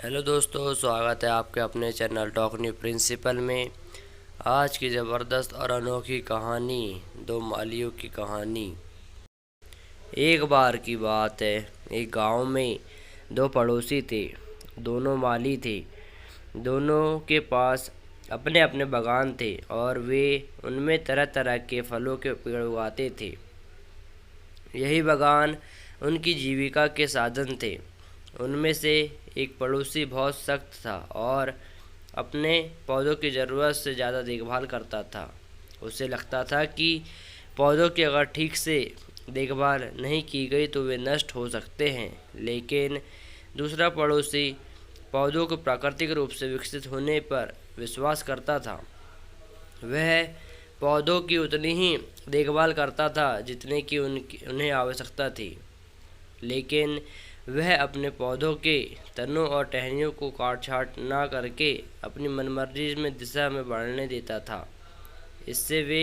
Hello दोस्तों, स्वागत है आपके अपने चैनल टॉक न्यू प्रिंसिपल में। आज की ज़बरदस्त और अनोखी कहानी, दो मालियों की कहानी। एक बार की बात है, एक गांव में दो पड़ोसी थे। दोनों माली थे। दोनों के पास अपने अपने बागान थे और वे उनमें तरह तरह के फलों के पेड़ उगाते थे। यही बागान उनकी जीविका के साधन थे। उनमें से एक पड़ोसी बहुत सख्त था और अपने पौधों की ज़रूरत से ज़्यादा देखभाल करता था। उसे लगता था कि पौधों की अगर ठीक से देखभाल नहीं की गई तो वे नष्ट हो सकते हैं। लेकिन दूसरा पड़ोसी पौधों को प्राकृतिक रूप से विकसित होने पर विश्वास करता था। वह पौधों की उतनी ही देखभाल करता था जितने की उन्हें आवश्यकता थी। लेकिन वह अपने पौधों के तनों और टहनियों को काट छाँट ना करके अपनी मनमर्जी में दिशा में बढ़ने देता था। इससे वे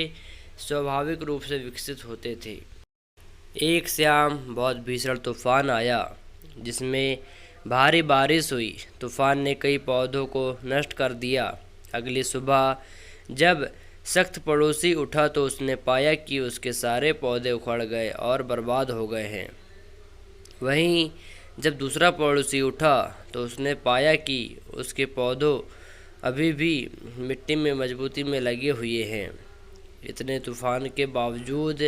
स्वाभाविक रूप से विकसित होते थे। एक शाम बहुत भीषण तूफान आया जिसमें भारी बारिश हुई। तूफान ने कई पौधों को नष्ट कर दिया। अगली सुबह जब सख्त पड़ोसी उठा तो उसने पाया कि उसके सारे पौधे उखड़ गए और बर्बाद हो गए हैं। वहीं जब दूसरा पड़ोसी उठा तो उसने पाया कि उसके पौधों अभी भी मिट्टी में मजबूती में लगे हुए हैं। इतने तूफान के बावजूद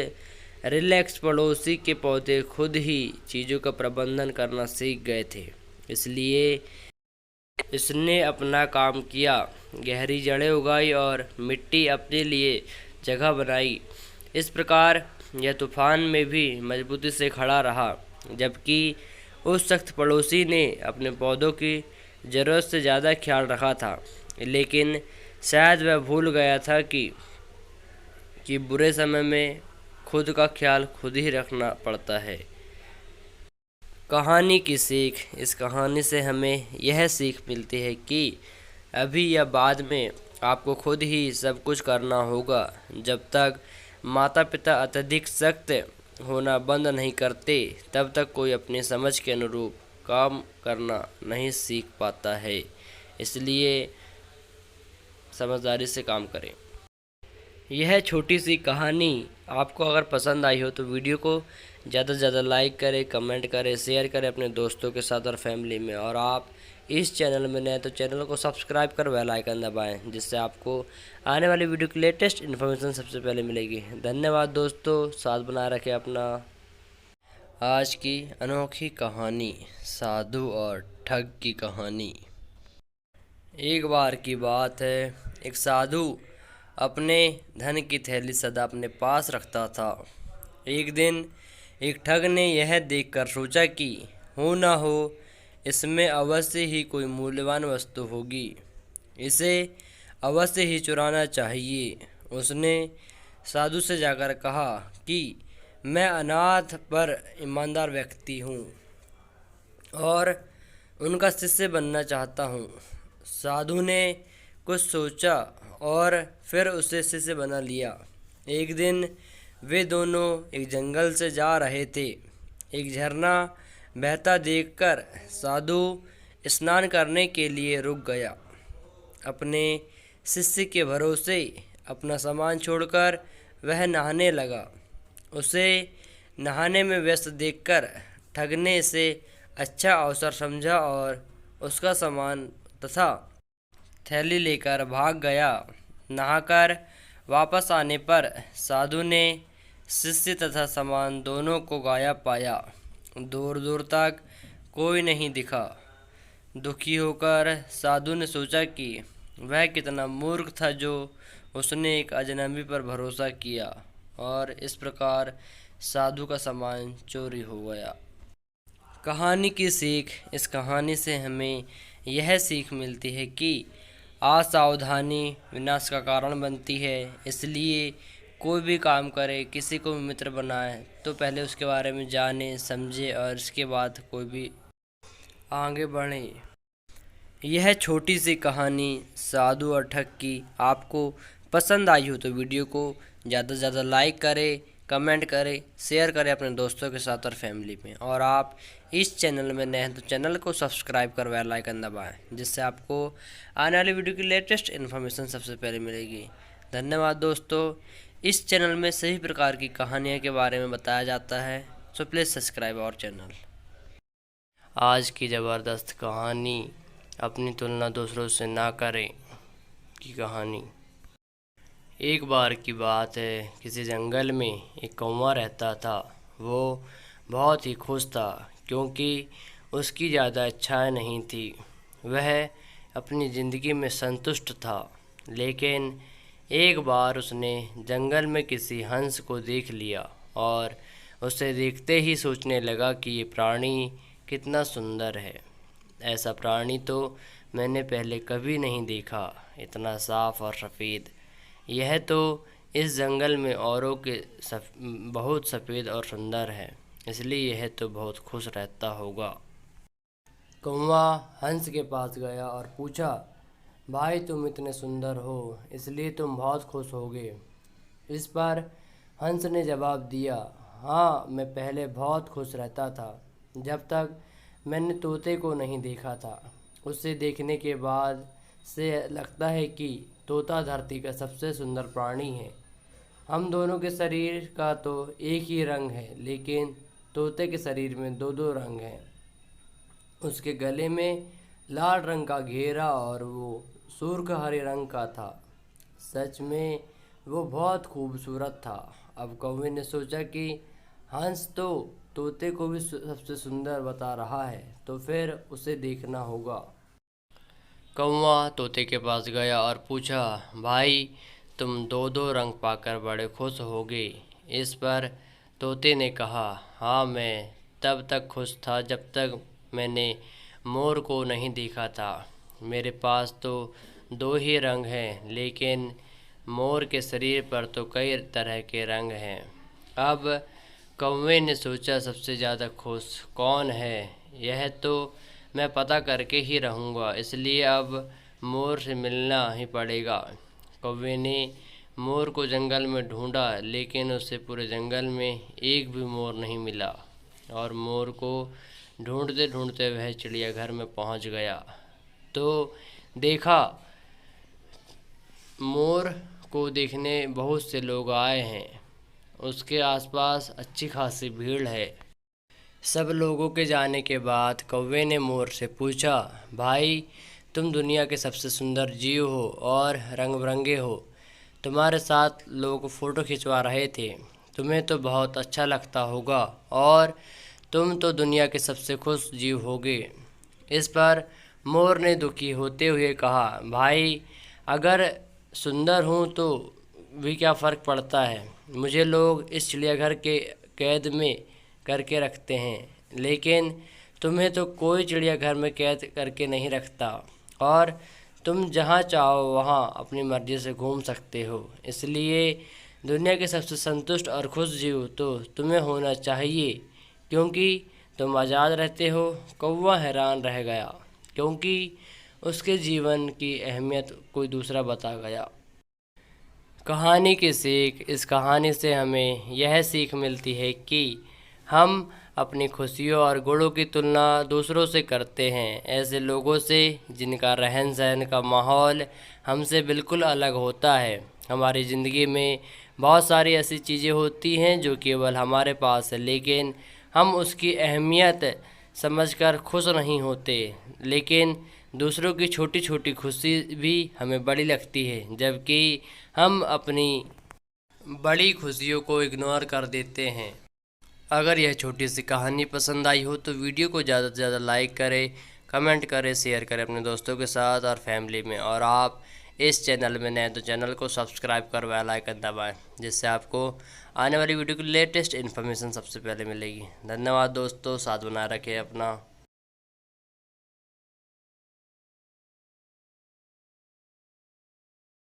रिलैक्स पड़ोसी के पौधे खुद ही चीज़ों का प्रबंधन करना सीख गए थे। इसलिए इसने अपना काम किया, गहरी जड़ें उगाई और मिट्टी अपने लिए जगह बनाई। इस प्रकार यह तूफान में भी मजबूती से खड़ा रहा, जबकि उस सख्त पड़ोसी ने अपने पौधों की ज़रूरत से ज़्यादा ख्याल रखा था। लेकिन शायद वह भूल गया था कि बुरे समय में खुद का ख्याल खुद ही रखना पड़ता है। कहानी की सीख। इस कहानी से हमें यह सीख मिलती है कि अभी या बाद में आपको खुद ही सब कुछ करना होगा। जब तक माता पिता अत्यधिक सख्त होना बंद नहीं करते तब तक कोई अपनी समझ के अनुरूप काम करना नहीं सीख पाता है। इसलिए समझदारी से काम करें। यह छोटी सी कहानी आपको अगर पसंद आई हो तो वीडियो को ज़्यादा से ज़्यादा लाइक करें, कमेंट करें, शेयर करें अपने दोस्तों के साथ और फैमिली में। और आप इस चैनल में नए तो चैनल को सब्सक्राइब कर बेल आइकन दबाएं, जिससे आपको आने वाली वीडियो की लेटेस्ट इन्फॉर्मेशन सबसे पहले मिलेगी। धन्यवाद दोस्तों, साथ बनाए रखें अपना। आज की अनोखी कहानी, साधु और ठग की कहानी। एक बार की बात है, एक साधु अपने धन की थैली सदा अपने पास रखता था। एक दिन एक ठग ने यह देखकर सोचा कि हो ना हो इसमें अवश्य ही कोई मूल्यवान वस्तु होगी, इसे अवश्य ही चुराना चाहिए। उसने साधु से जाकर कहा कि मैं अनाथ पर ईमानदार व्यक्ति हूँ और उनका शिष्य बनना चाहता हूँ। साधु ने कुछ सोचा और फिर उसे शिष्य बना लिया। एक दिन वे दोनों एक जंगल से जा रहे थे। एक झरना बहता देखकर साधु स्नान करने के लिए रुक गया। अपने शिष्य के भरोसे अपना सामान छोड़कर वह नहाने लगा। उसे नहाने में व्यस्त देखकर ठग ने इसे अच्छा अवसर समझा और उसका सामान तथा थैली लेकर भाग गया। नहाकर वापस आने पर साधु ने शिष्य तथा सामान दोनों को गायब पाया। दूर दूर तक कोई नहीं दिखा। दुखी होकर साधु ने सोचा कि वह कितना मूर्ख था जो उसने एक अजनबी पर भरोसा किया, और इस प्रकार साधु का सामान चोरी हो गया। कहानी की सीख। इस कहानी से हमें यह सीख मिलती है कि असावधानी विनाश का कारण बनती है। इसलिए कोई भी काम करे, किसी को भी मित्र बनाए तो पहले उसके बारे में जाने समझे और इसके बाद कोई भी आगे बढ़े। यह छोटी सी कहानी साधु और ठग की आपको पसंद आई हो तो वीडियो को ज़्यादा से ज़्यादा लाइक करें, कमेंट करें, शेयर करें अपने दोस्तों के साथ और फैमिली में। और आप इस चैनल में नए हैं तो चैनल को सब्सक्राइब कर बेल आइकन दबाएं, जिससे आपको आने वाली वीडियो की लेटेस्ट इन्फॉर्मेशन सबसे पहले मिलेगी। धन्यवाद दोस्तों। इस चैनल में सभी प्रकार की कहानियों के बारे में बताया जाता है, so please subscribe our channel. आज की ज़बरदस्त कहानी अपनी तुलना दूसरों से ना करें की कहानी। एक बार की बात है, किसी जंगल में एक कौवा रहता था। वो बहुत ही खुश था क्योंकि उसकी ज़्यादा इच्छाएं नहीं थी। वह अपनी ज़िंदगी में संतुष्ट था। लेकिन एक बार उसने जंगल में किसी हंस को देख लिया और उसे देखते ही सोचने लगा कि ये प्राणी कितना सुंदर है। ऐसा प्राणी तो मैंने पहले कभी नहीं देखा, इतना साफ और सफ़ेद। यह तो इस जंगल में औरों के बहुत सफ़ेद और सुंदर है, इसलिए यह तो बहुत खुश रहता होगा। कौवा हंस के पास गया और पूछा, भाई तुम इतने सुंदर हो इसलिए तुम बहुत खुश होगे। इस पर हंस ने जवाब दिया, हाँ मैं पहले बहुत खुश रहता था जब तक मैंने तोते को नहीं देखा था। उसे देखने के बाद से लगता है कि तोता धरती का सबसे सुंदर प्राणी है। हम दोनों के शरीर का तो एक ही रंग है, लेकिन तोते के शरीर में दो दो रंग हैं। उसके गले में लाल रंग का घेरा और वो सुर्ख हरे रंग का था। सच में वो बहुत खूबसूरत था। अब कौवे ने सोचा कि हंस तो तोते को भी सबसे सुंदर बता रहा है, तो फिर उसे देखना होगा। कौवा तोते के पास गया और पूछा, भाई तुम दो दो रंग पाकर बड़े खुश होगे। इस पर तोते ने कहा, हाँ मैं तब तक खुश था जब तक मैंने मोर को नहीं देखा था। मेरे पास तो दो ही रंग हैं, लेकिन मोर के शरीर पर तो कई तरह के रंग हैं। अब कौवे ने सोचा, सबसे ज़्यादा खुश कौन है यह तो मैं पता करके ही रहूँगा, इसलिए अब मोर से मिलना ही पड़ेगा। कौवे ने मोर को जंगल में ढूंढा, लेकिन उसे पूरे जंगल में एक भी मोर नहीं मिला। और मोर को ढूंढते ढूंढते वह चिड़ियाघर में पहुंच गया तो देखा मोर को देखने बहुत से लोग आए हैं। उसके आसपास अच्छी खासी भीड़ है। सब लोगों के जाने के बाद कौवे ने मोर से पूछा, भाई तुम दुनिया के सबसे सुंदर जीव हो और रंग बिरंगे हो। तुम्हारे साथ लोग फ़ोटो खिंचवा रहे थे, तुम्हें तो बहुत अच्छा लगता होगा और तुम तो दुनिया के सबसे खुश जीव होगे। इस पर मोर ने दुखी होते हुए कहा, भाई अगर सुंदर हूँ तो भी क्या फ़र्क पड़ता है। मुझे लोग इस चिड़ियाघर के कैद में करके रखते हैं, लेकिन तुम्हें तो कोई चिड़ियाघर में कैद करके नहीं रखता और तुम जहाँ चाहो वहाँ अपनी मर्ज़ी से घूम सकते हो। इसलिए दुनिया के सबसे संतुष्ट और खुश जीव तो तुम्हें होना चाहिए, क्योंकि तुम आज़ाद रहते हो। कौवा हैरान रह गया क्योंकि उसके जीवन की अहमियत कोई दूसरा बता गया। कहानी की सीख, इस कहानी से हमें यह सीख मिलती है कि हम अपनी खुशियों और गुणों की तुलना दूसरों से करते हैं, ऐसे लोगों से जिनका रहन सहन का माहौल हमसे बिल्कुल अलग होता है। हमारी ज़िंदगी में बहुत सारी ऐसी चीज़ें होती हैं जो केवल हमारे पास है, लेकिन हम उसकी अहमियत समझकर खुश नहीं होते। लेकिन दूसरों की छोटी छोटी खुशी भी हमें बड़ी लगती है, जबकि हम अपनी बड़ी खुशियों को इग्नोर कर देते हैं। अगर यह छोटी सी कहानी पसंद आई हो तो वीडियो को ज़्यादा से ज़्यादा लाइक करें, कमेंट करें, शेयर करें अपने दोस्तों के साथ और फैमिली में। और आप इस चैनल में नए तो चैनल को सब्सक्राइब कर बेल आइकन दबाएं, जिससे आपको आने वाली वीडियो की लेटेस्ट इन्फॉर्मेशन सबसे पहले मिलेगी। धन्यवाद दोस्तों, साथ बनाए रखें अपना।